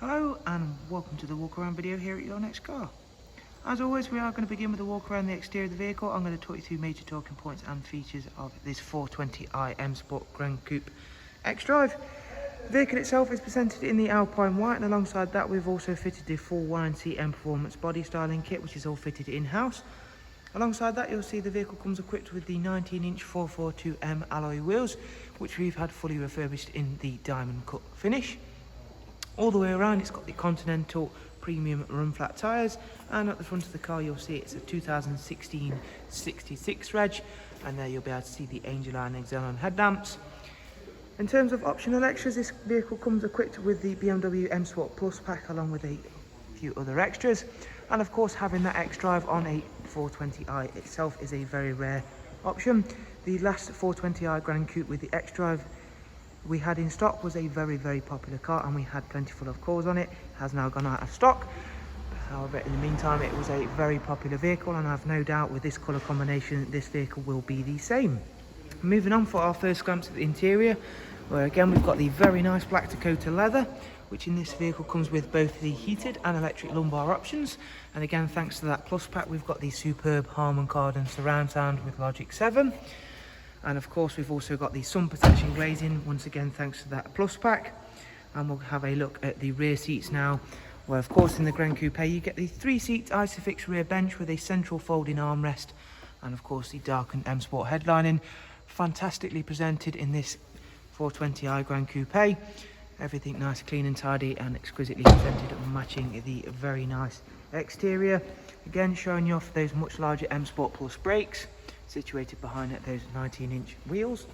Hello and welcome to the walk around video here at Your Next Car. As always, we are going to begin with a walk around the exterior of the vehicle. I'm going to talk you through major talking points and features of this 420i M Sport Gran Coupe Xdrive. The vehicle itself is presented in the Alpine White, and alongside that we've also fitted the full YNC Mperformance body styling kit, which is all fitted in-house. Alongside that, you'll see the vehicle comes equipped with the 19-inch 442M alloy wheels, which we've had fully refurbished in the diamond cut finish. All the way around, it's got the Continental premium run flat tyres, and at the front of the car you'll see it's a 2016 66 reg, and there you'll be able to see the Angel Eye and Xenon headlamps. In terms of optional extras, this vehicle comes equipped with the BMW M Sport Plus pack along with a few other extras, and of course having that Xdrive on a 420i itself is a very rare option. The last 420i Gran Coupe with the Xdrive we had in stock was a very popular car, and we had plentiful of calls on it. It has now gone out of stock. However, in the meantime, it was a very popular vehicle, and I have no doubt with this colour combination this vehicle will be the same. Moving on for our first glance at the interior, where again we've got the very nice black Dakota leather, which in this vehicle comes with both the heated and electric lumbar options. And again, thanks to that Plus pack, we've got the superb Harman Kardon surround sound with Logic 7. And of course we've also got the sun protection glazing, once again thanks to that Plus pack. And we'll have a look at the rear seats now, where of course in the Gran Coupe you get the 3-seat Isofix rear bench with a central folding armrest, and of course the darkened M Sport headlining, fantastically presented in this 420i Gran Coupe. Everything nice, clean and tidy, and exquisitely presented, matching the very nice exterior. Again, showing you off those much larger M Sport Plus brakes, situated behind it, those 19-inch wheels.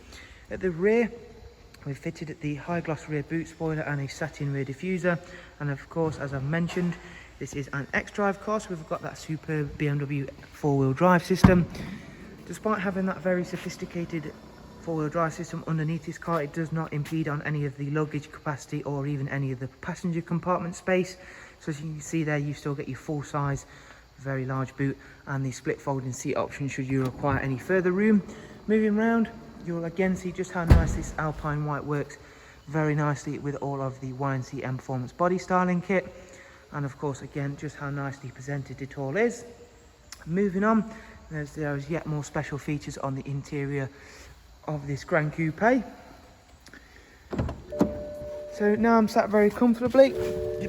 At the rear, we've fitted the high gloss rear boot spoiler and a satin rear diffuser. And of course, as I've mentioned, this is an Xdrive car, so we've got that superb BMW four-wheel drive system. Despite having that very sophisticated four-wheel drive system underneath this car, it does not impede on any of the luggage capacity or even any of the passenger compartment space. So as you can see there, you still get your full-size very large boot and the split folding seat option should you require any further room. Moving around, you'll again see just how nice this Alpine White works very nicely with all of the YNC Mperformance body styling kit, and of course again just how nicely presented it all is. Moving on, there's yet more special features on the interior of this Gran Coupe. So now I'm sat very comfortably.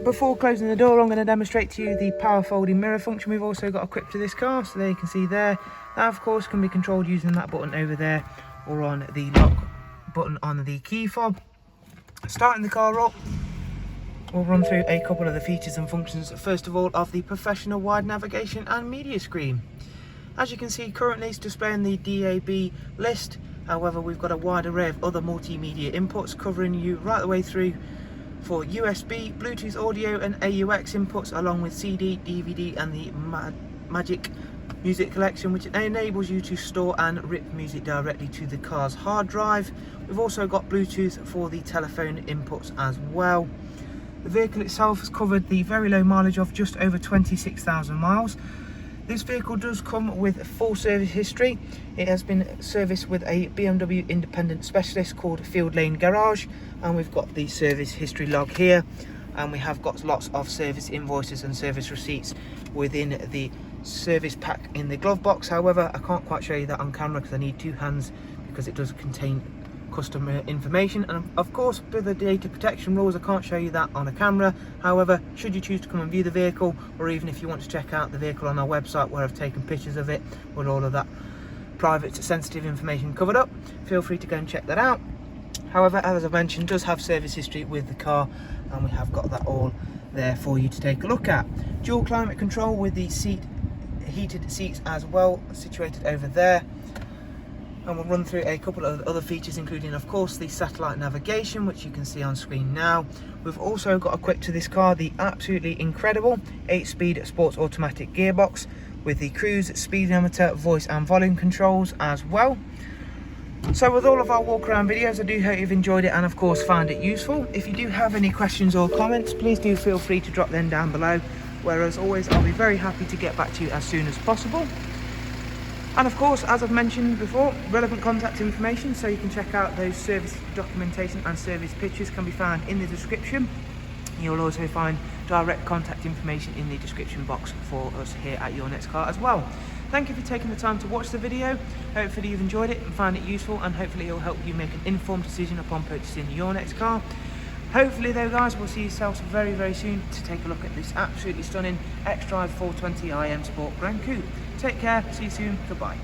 Before closing the door, I'm going to demonstrate to you the power folding mirror function we've also got equipped to this car. So there you can see there, that of course can be controlled using that button over there, or on the lock button on the key fob. Starting the car up, we'll run through a couple of the features and functions, first of all of the professional wide navigation and media screen. As you can see, currently it's displaying the DAB list. However, we've got a wide array of other multimedia inputs covering you right the way through for USB, Bluetooth audio and AUX inputs, along with CD, DVD and the Magic music collection, which enables you to store and rip music directly to the car's hard drive. We've also got Bluetooth for the telephone inputs as well. The vehicle itself has covered the very low mileage of just over 26,000 miles. This vehicle does come with full service history. It has been serviced with a BMW independent specialist called Field Lane Garage, and we've got the service history log here, and we have got lots of service invoices and service receipts within the service pack in the glove box. However, I can't quite show you that on camera because I need two hands, because it does contain customer information, and of course with the data protection rules I can't show you that on a camera. However, should you choose to come and view the vehicle, or even if you want to check out the vehicle on our website where I've taken pictures of it with all of that private sensitive information covered up, feel free to go and check that out. However, as I mentioned, does have service history with the car, and we have got that all there for you to take a look at. Dual climate control with the heated seats as well, situated over there. And we'll run through a couple of other features, including of course the satellite navigation, which you can see on screen now. We've also got equipped to this car the absolutely incredible 8-speed sports automatic gearbox with the cruise, speedometer, voice and volume controls as well. So with all of our walk around videos, I do hope you've enjoyed it and of course found it useful. If you do have any questions or comments, please do feel free to drop them down below, where as always I'll be very happy to get back to you as soon as possible. And of course, as I've mentioned before, relevant contact information, so you can check out those service documentation and service pictures, can be found in the description. You'll also find direct contact information in the description box for us here at Your Next Car as well. Thank you for taking the time to watch the video. Hopefully you've enjoyed it and found it useful, and hopefully it will help you make an informed decision upon purchasing your next car. Hopefully though guys, we'll see yourselves very, very soon to take a look at this absolutely stunning Xdrive 420 IM Sport Gran Coupe. Take care, see you soon, goodbye.